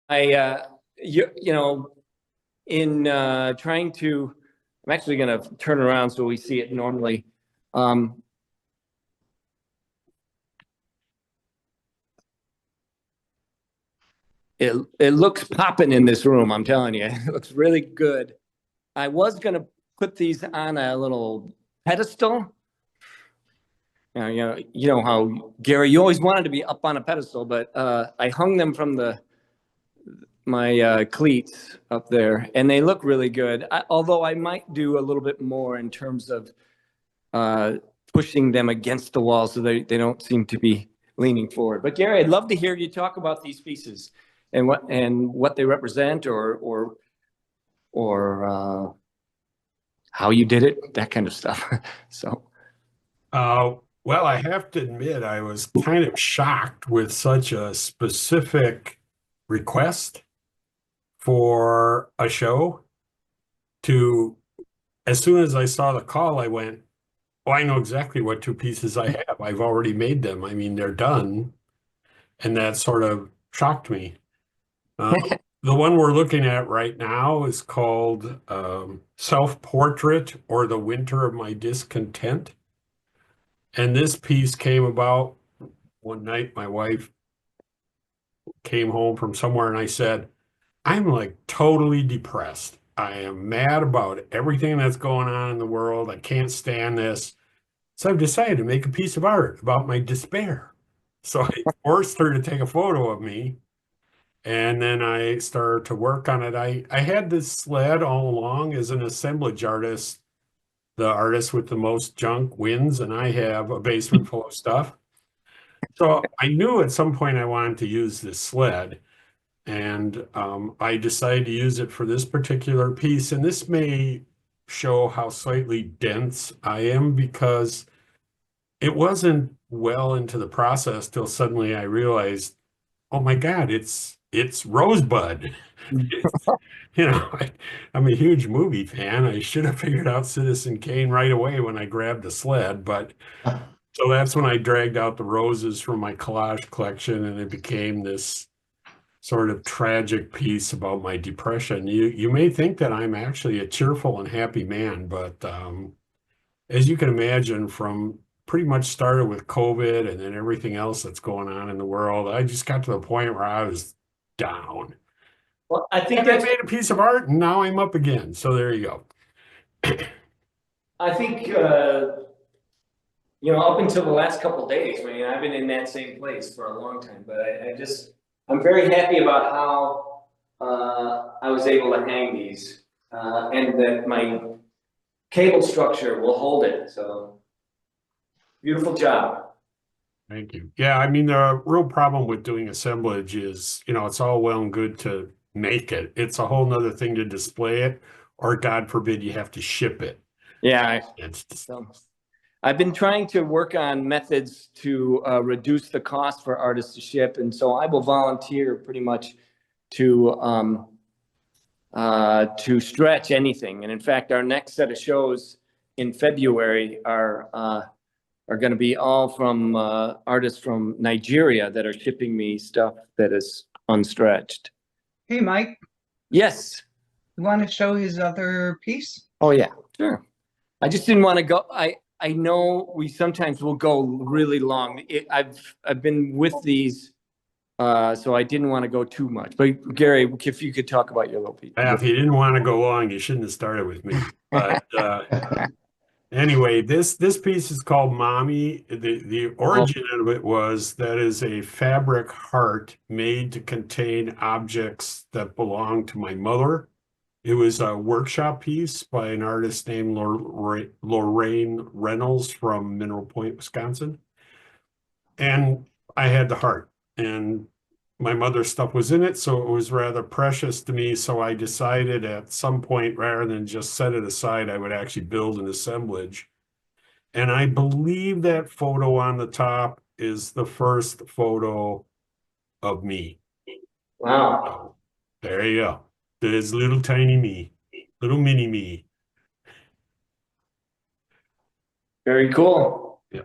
I, you know, in trying to, I'm actually going to turn around so we see it normally. Um, it looks popping in this room, I'm telling you. It looks really good. I was going to put these on a little pedestal. You know how, Gary, you always wanted to be up on a pedestal, but I hung them from my cleats up there, and they look really good. Although I might do a little bit more in terms of uh, pushing them against the wall so they don't seem to be leaning forward. But Gary, I'd love to hear you talk about these pieces and what they represent, or how you did it, that kind of stuff. So. Well, I have to admit, I was kind of shocked with such a specific request for a show to, as soon as I saw the call, I went, oh, I know exactly what two pieces I have. I've already made them. I mean, they're done. And that sort of shocked me. The one we're looking at right now is called Self-Portrait or the Winter of My Discontent. And this piece came about one night. My wife came home from somewhere and I said, I'm like totally depressed. I am mad about everything that's going on in the world. I can't stand this. So I've decided to make a piece of art about my despair. So I forced her to take a photo of me. And then I started to work on it. I had this sled all along as an assemblage artist. The artist with the most junk wins, and I have a basement full of stuff. So I knew at some point I wanted to use this sled, and I decided to use it for this particular piece. And this may show how slightly dense I am because it wasn't well into the process till suddenly I realized, oh my God, it's Rosebud. I'm a huge movie fan. I should have figured out Citizen Kane right away when I grabbed the sled, but so that's when I dragged out the roses from my collage collection, and it became this sort of tragic piece about my depression. You may think that I'm actually a cheerful and happy man, but as you can imagine, from pretty much started with COVID and then everything else that's going on in the world, I just got to the point where I was down. Well, I think And I that's, made a piece of art, and now I'm up again. So there you go. I think, up until the last couple of days, I mean, I've been in that same place for a long time, but I'm very happy about how I was able to hang these, and that my cable structure will hold it. So beautiful job. Thank you. Yeah, I mean, the real problem with doing assemblage is, it's all well and good to make it. It's a whole nother thing to display it, or God forbid you have to ship it. Yeah. It's So I've been trying to work on methods to reduce the cost for artists to ship, and so I will volunteer pretty much to stretch anything. And in fact, our next set of shows in February are going to be all from artists from Nigeria that are shipping me stuff that is unstretched. Hey, Mike, Yes. you want to show his other piece? Oh yeah, sure. I just didn't want to go. I know we sometimes will go really long. I've been with these, so I didn't want to go too much. But Gary, if you could talk about your little piece. if you didn't want to go long, you shouldn't have started with me. But anyway, this piece is called Mommy. The origin of it was that is a fabric heart made to contain objects that belong to my mother. It was a workshop piece by an artist named Lorraine Reynolds from Mineral Point, Wisconsin. And I had the heart, and my mother's stuff was in it, so it was rather precious to me. So I decided at some point, rather than just set it aside, I would actually build an assemblage. And I believe that photo on the top is the first photo of me. Wow. So, there you go. There's little tiny me, little mini me. Very cool. Yeah.